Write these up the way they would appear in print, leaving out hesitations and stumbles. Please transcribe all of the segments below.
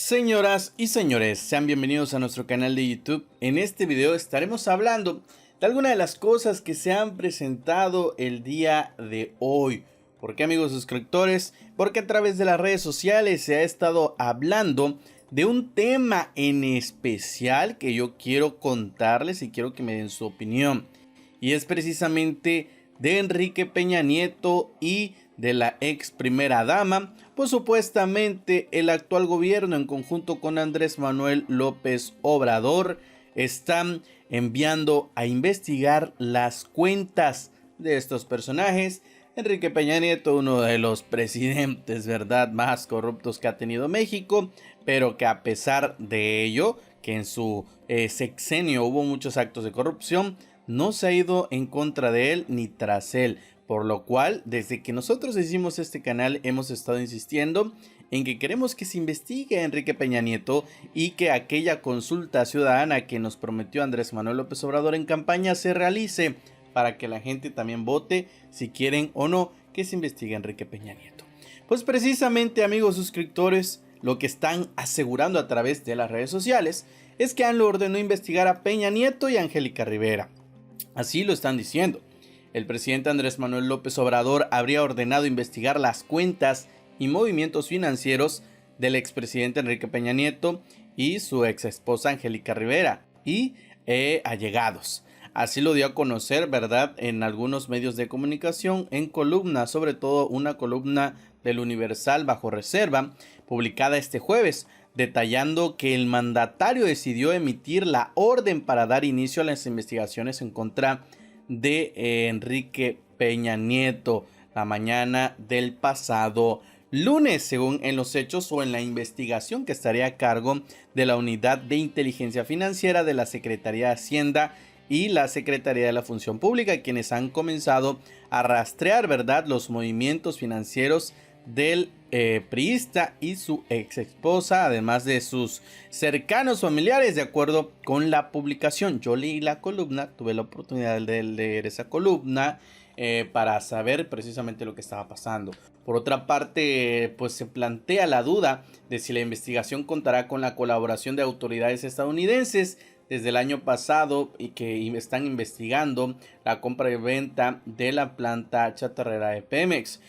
Señoras y señores, sean bienvenidos a nuestro canal de YouTube. En este video estaremos hablando de algunas de las cosas que se han presentado el día de hoy. ¿Por qué, amigos suscriptores? Porque a través de las redes sociales se ha estado hablando de un tema en especial que yo quiero contarles y quiero que me den su opinión. Y es precisamente de Enrique Peña Nieto y de la ex primera dama, pues supuestamente el actual gobierno en conjunto con Andrés Manuel López Obrador están enviando a investigar las cuentas de estos personajes. Enrique Peña Nieto, uno de los presidentes, ¿verdad?, más corruptos que ha tenido México, pero que a pesar de ello, que en su sexenio hubo muchos actos de corrupción, no se ha ido en contra de él ni tras él. Por lo cual, desde que nosotros hicimos este canal, hemos estado insistiendo en que queremos que se investigue a Enrique Peña Nieto y que aquella consulta ciudadana que nos prometió Andrés Manuel López Obrador en campaña se realice para que la gente también vote si quieren o no que se investigue a Enrique Peña Nieto. Pues precisamente, amigos suscriptores, lo que están asegurando a través de las redes sociales es que AMLO ordenó investigar a Peña Nieto y a Angélica Rivera. Así lo están diciendo. El presidente Andrés Manuel López Obrador habría ordenado investigar las cuentas y movimientos financieros del expresidente Enrique Peña Nieto y su ex esposa Angélica Rivera y allegados. Así lo dio a conocer, ¿verdad?, en algunos medios de comunicación, en columnas, sobre todo una columna del Universal bajo reserva, publicada este jueves, detallando que el mandatario decidió emitir la orden para dar inicio a las investigaciones en contra de Enrique Peña Nieto la mañana del pasado lunes, según en los hechos o en la investigación que estaría a cargo de la Unidad de Inteligencia Financiera de la Secretaría de Hacienda y la Secretaría de la Función Pública, quienes han comenzado a rastrear, ¿verdad?, los movimientos financieros del priista y su ex esposa, además de sus cercanos familiares, de acuerdo con la publicación. Yo leí la columna, tuve la oportunidad de leer esa columna para saber precisamente lo que estaba pasando. Por otra parte, pues se plantea la duda de si la investigación contará con la colaboración de autoridades estadounidenses desde el año pasado y que están investigando la compra y venta de la planta chatarrera de Pemex.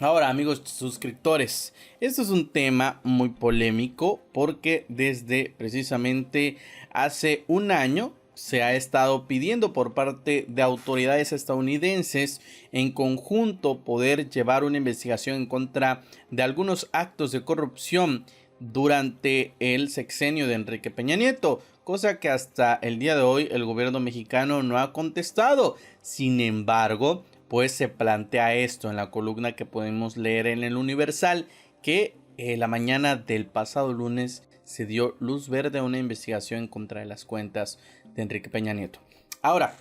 Ahora, amigos suscriptores, esto es un tema muy polémico porque desde precisamente hace un año se ha estado pidiendo por parte de autoridades estadounidenses en conjunto poder llevar una investigación en contra de algunos actos de corrupción durante el sexenio de Enrique Peña Nieto, cosa que hasta el día de hoy el gobierno mexicano no ha contestado. Sin embargo, pues se plantea esto en la columna que podemos leer en el Universal, que la mañana del pasado lunes se dio luz verde a una investigación en contra de las cuentas de Enrique Peña Nieto. Ahora,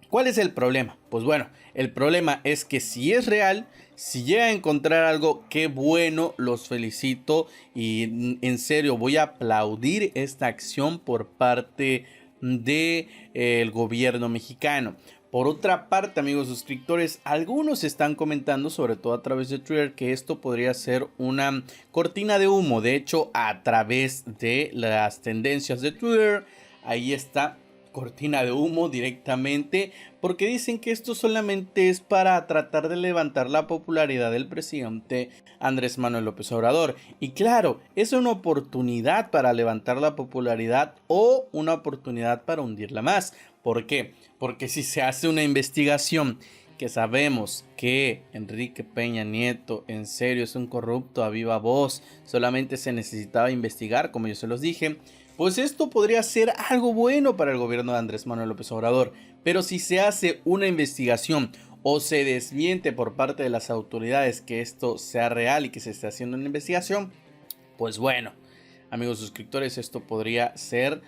¿cuál es el problema? Pues bueno, el problema es que si es real, si llega a encontrar algo, qué bueno, los felicito y en serio voy a aplaudir esta acción por parte del gobierno mexicano. Por otra parte, amigos suscriptores, algunos están comentando, sobre todo a través de Twitter, que esto podría ser una cortina de humo. De hecho, a través de las tendencias de Twitter, ahí está, cortina de humo directamente, porque dicen que esto solamente es para tratar de levantar la popularidad del presidente Andrés Manuel López Obrador. Y claro, es una oportunidad para levantar la popularidad o una oportunidad para hundirla más. ¿Por qué? Porque si se hace una investigación que sabemos que Enrique Peña Nieto en serio es un corrupto a viva voz, solamente se necesitaba investigar, como yo se los dije, pues esto podría ser algo bueno para el gobierno de Andrés Manuel López Obrador. Pero si se hace una investigación o se desmiente por parte de las autoridades que esto sea real y que se esté haciendo una investigación, pues bueno, amigos suscriptores, esto podría ser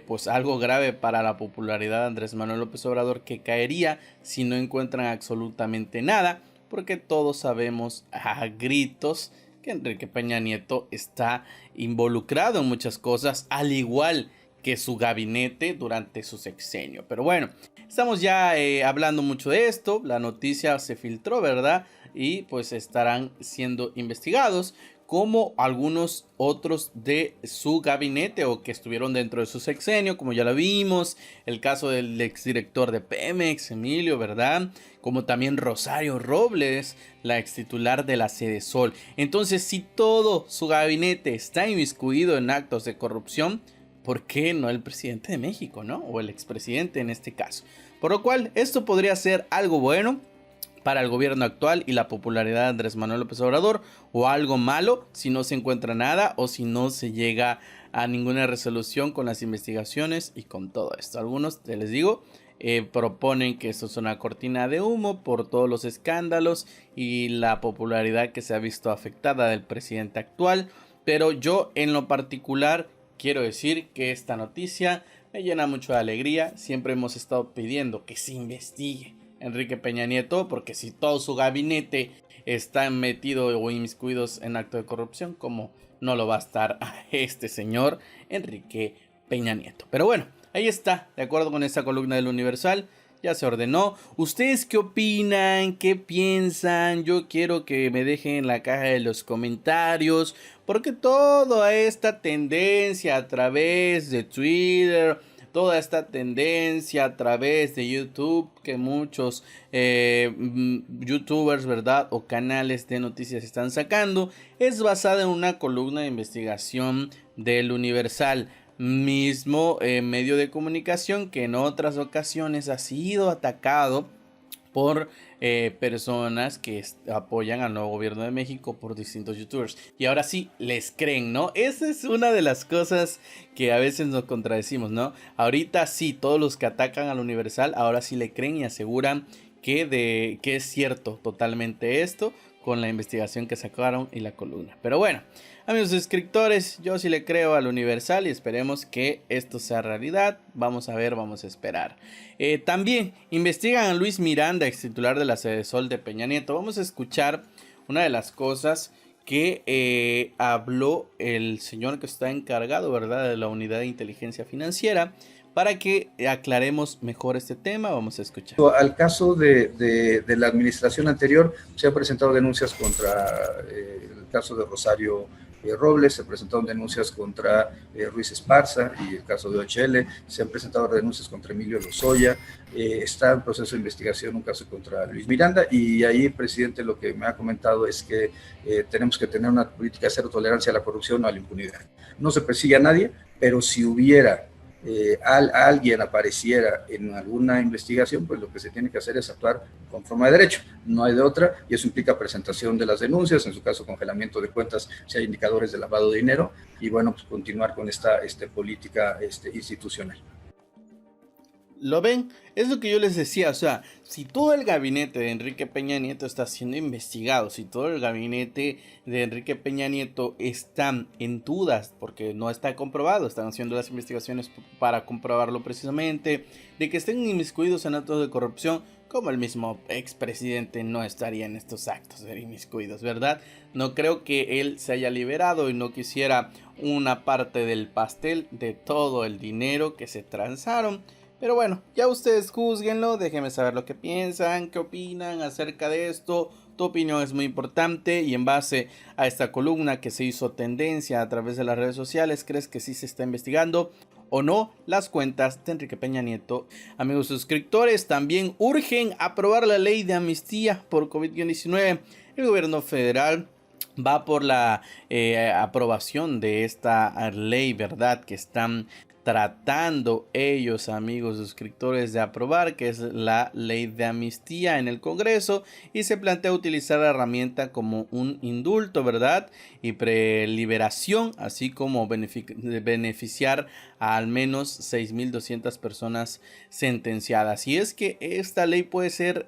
pues algo grave para la popularidad de Andrés Manuel López Obrador, que caería si no encuentran absolutamente nada, porque todos sabemos a gritos que Enrique Peña Nieto está involucrado en muchas cosas, al igual que su gabinete durante su sexenio. Pero bueno, estamos ya hablando mucho de esto, la noticia se filtró, ¿verdad? Y pues estarán siendo investigados. como algunos otros de su gabinete o que estuvieron dentro de su sexenio, como ya lo vimos, el caso del exdirector de Pemex, Emilio, ¿verdad? Como también Rosario Robles, la extitular de la Sedesol. Entonces, si todo su gabinete está inmiscuido en actos de corrupción, ¿por qué no el presidente de México, no? O el expresidente en este caso. Por lo cual, esto podría ser algo bueno para el gobierno actual y la popularidad de Andrés Manuel López Obrador, o algo malo si no se encuentra nada o si no se llega a ninguna resolución con las investigaciones y con todo esto. Algunos, les digo, proponen que esto es una cortina de humo por todos los escándalos y la popularidad que se ha visto afectada del presidente actual, pero yo en lo particular quiero decir que esta noticia me llena mucho de alegría. Siempre hemos estado pidiendo que se investigue Enrique Peña Nieto, porque si todo su gabinete está metido o inmiscuidos en acto de corrupción, ¿cómo no lo va a estar este señor Enrique Peña Nieto? Pero bueno, ahí está, de acuerdo con esta columna del Universal, ya se ordenó. ¿Ustedes qué opinan? ¿Qué piensan? Yo quiero que me dejen en la caja de los comentarios, porque toda esta tendencia a través de Twitter, toda esta tendencia a través de YouTube, que muchos youtubers, ¿verdad? O canales de noticias están sacando, es basada en una columna de investigación del Universal, mismo medio de comunicación que en otras ocasiones ha sido atacado por personas que apoyan al nuevo gobierno de México, por distintos youtubers. Y ahora sí, les creen, ¿no? Esa es una de las cosas que a veces nos contradecimos, ¿no? Ahorita sí, todos los que atacan al Universal, ahora sí le creen y aseguran que es cierto totalmente esto, con la investigación que sacaron y la columna. Pero bueno, amigos suscriptores, yo sí le creo al Universal y esperemos que esto sea realidad. Vamos a ver, vamos a esperar. También investigan a Luis Miranda, ex titular de la Sedesol de Peña Nieto. Vamos a escuchar una de las cosas que habló el señor que está encargado, ¿verdad?, de la unidad de inteligencia financiera, para que aclaremos mejor este tema. Vamos a escuchar. Al caso de la administración anterior, se han presentado denuncias contra el caso de Rosario Robles, se presentaron denuncias contra Ruiz Esparza y el caso de OHL, se han presentado denuncias contra Emilio Lozoya, está en proceso de investigación un caso contra Luis Miranda, y ahí el presidente lo que me ha comentado es que tenemos que tener una política de cero tolerancia a la corrupción o a la impunidad. No se persigue a nadie, pero si hubiera alguien apareciera en alguna investigación, pues lo que se tiene que hacer es actuar con forma de derecho, no hay de otra, y eso implica presentación de las denuncias, en su caso congelamiento de cuentas si hay indicadores de lavado de dinero, y bueno, pues continuar con esta política institucional. ¿Lo ven? Es lo que yo les decía, o sea, si todo el gabinete de Enrique Peña Nieto está siendo investigado, si todo el gabinete de Enrique Peña Nieto está en dudas, porque no está comprobado, están haciendo las investigaciones para comprobarlo precisamente, de que estén inmiscuidos en actos de corrupción, como el mismo expresidente no estaría en estos actos de inmiscuidos, ¿verdad? No creo que él se haya liberado y no quisiera una parte del pastel de todo el dinero que se transaron. Pero bueno, ya ustedes juzguenlo, déjenme saber lo que piensan, qué opinan acerca de esto. Tu opinión es muy importante y en base a esta columna que se hizo tendencia a través de las redes sociales, ¿crees que sí se está investigando o no las cuentas de Enrique Peña Nieto? Amigos suscriptores, también urgen aprobar la ley de amnistía por COVID-19. El gobierno federal va por la aprobación de esta ley, ¿verdad?, que están tratando ellos, amigos suscriptores, de aprobar, que es la ley de amnistía en el Congreso, y se plantea utilizar la herramienta como un indulto, ¿verdad?, y preliberación, así como beneficiar a al menos 6,200 personas sentenciadas. Y es que esta ley puede ser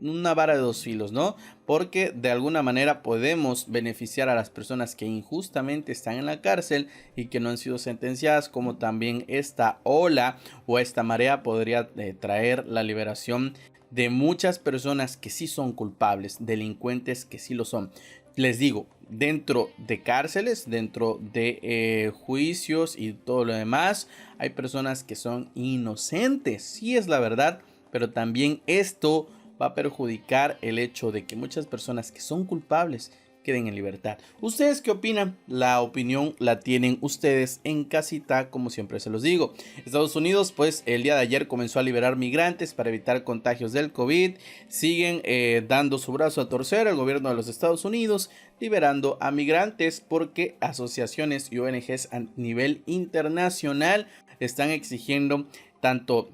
una vara de dos filos, ¿no? Porque de alguna manera podemos beneficiar a las personas que injustamente están en la cárcel y que no han sido sentenciadas, como también esta ola o esta marea podría traer la liberación de muchas personas que sí son culpables, delincuentes que sí lo son. Les digo, dentro de cárceles, dentro de juicios y todo lo demás, hay personas que son inocentes, sí es la verdad, pero también esto va a perjudicar el hecho de que muchas personas que son culpables, queden en libertad. ¿Ustedes qué opinan? La opinión la tienen ustedes en casita, como siempre se los digo. Estados Unidos, pues el día de ayer comenzó a liberar migrantes para evitar contagios del COVID. Siguen dando su brazo a torcer el gobierno de los Estados Unidos, liberando a migrantes porque asociaciones y ONGs a nivel internacional están exigiendo tanto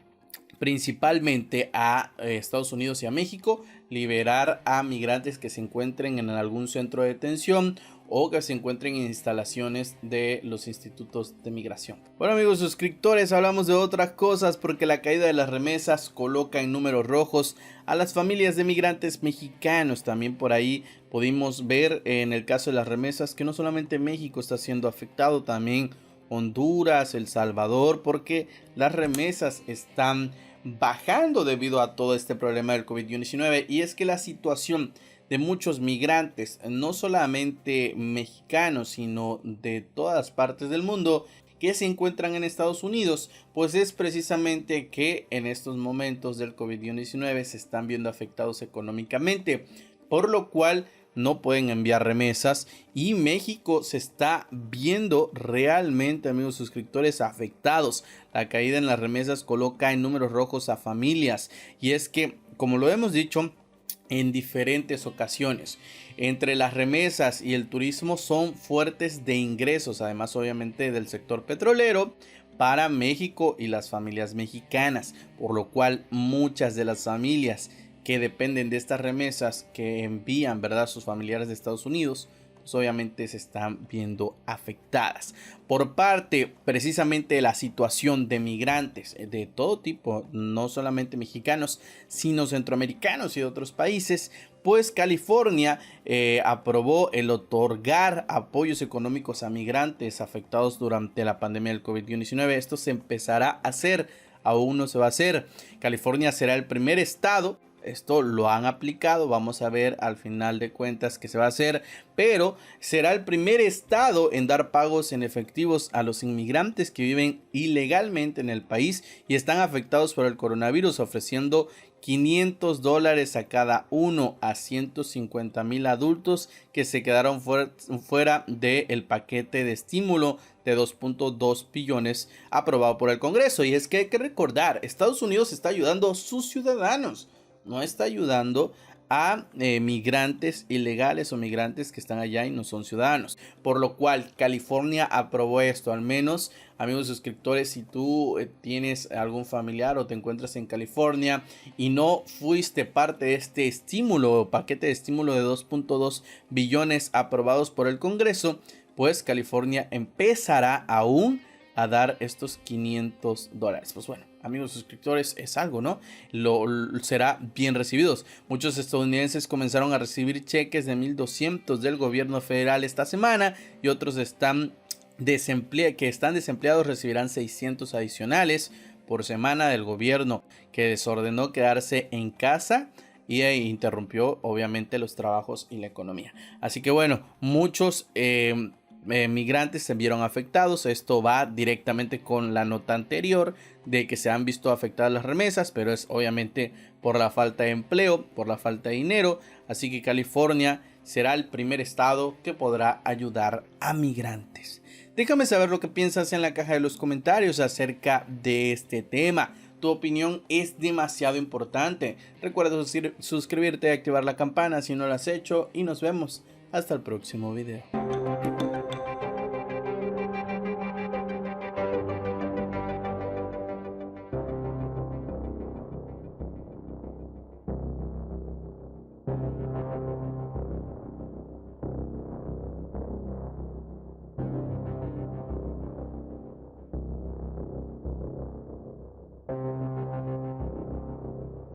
principalmente a Estados Unidos y a México liberar a migrantes que se encuentren en algún centro de detención o que se encuentren en instalaciones de los institutos de migración. Bueno, amigos suscriptores, hablamos de otras cosas porque la caída de las remesas coloca en números rojos a las familias de migrantes mexicanos. También por ahí pudimos ver en el caso de las remesas que no solamente México está siendo afectado, también Honduras, El Salvador, porque las remesas están bajando debido a todo este problema del COVID-19. Y es que la situación de muchos migrantes, no solamente mexicanos, sino de todas partes del mundo, que se encuentran en Estados Unidos, pues es precisamente que en estos momentos del COVID-19 se están viendo afectados económicamente, por lo cual no pueden enviar remesas y México se está viendo realmente, amigos suscriptores, afectados. La caída en las remesas coloca en números rojos a familias, y es que, como lo hemos dicho en diferentes ocasiones, entre las remesas y el turismo son fuertes de ingresos, además obviamente del sector petrolero, para México y las familias mexicanas, por lo cual muchas de las familias que dependen de estas remesas que envían, ¿verdad?, sus familiares de Estados Unidos, pues obviamente se están viendo afectadas por parte precisamente de la situación de migrantes de todo tipo, no solamente mexicanos, sino centroamericanos y de otros países. Pues California aprobó el otorgar apoyos económicos a migrantes afectados durante la pandemia del COVID-19. Esto se empezará a hacer, aún no se va a hacer. California será el primer estado. Esto lo han aplicado, vamos a ver al final de cuentas qué se va a hacer, pero será el primer estado en dar pagos en efectivos a los inmigrantes que viven ilegalmente en el país y están afectados por el coronavirus, ofreciendo $500 a cada uno a 150,000 adultos que se quedaron fuera del paquete de estímulo de 2.2 billones aprobado por el Congreso. Y es que hay que recordar, Estados Unidos está ayudando a sus ciudadanos, no está ayudando a migrantes ilegales o migrantes que están allá y no son ciudadanos. Por lo cual California aprobó esto. Al menos, amigos suscriptores, si tú tienes algún familiar o te encuentras en California y no fuiste parte de este estímulo o paquete de estímulo de 2.2 billones aprobados por el Congreso, pues California empezará aún a dar estos $500. Pues bueno, amigos suscriptores, es algo, ¿no? Será bien recibidos. Muchos estadounidenses comenzaron a recibir cheques de $1,200 del gobierno federal esta semana, y otros que están desempleados recibirán 600 adicionales por semana del gobierno, que desordenó quedarse en casa y interrumpió obviamente los trabajos y la economía. Así que bueno, muchos migrantes se vieron afectados. Esto va directamente con la nota anterior de que se han visto afectadas las remesas, pero es obviamente por la falta de empleo, por la falta de dinero. Así que California será el primer estado que podrá ayudar a migrantes. Déjame saber lo que piensas en la caja de los comentarios acerca de este tema. Tu opinión es demasiado importante. Recuerda suscribirte y activar la campana si no lo has hecho, y nos vemos hasta el próximo video.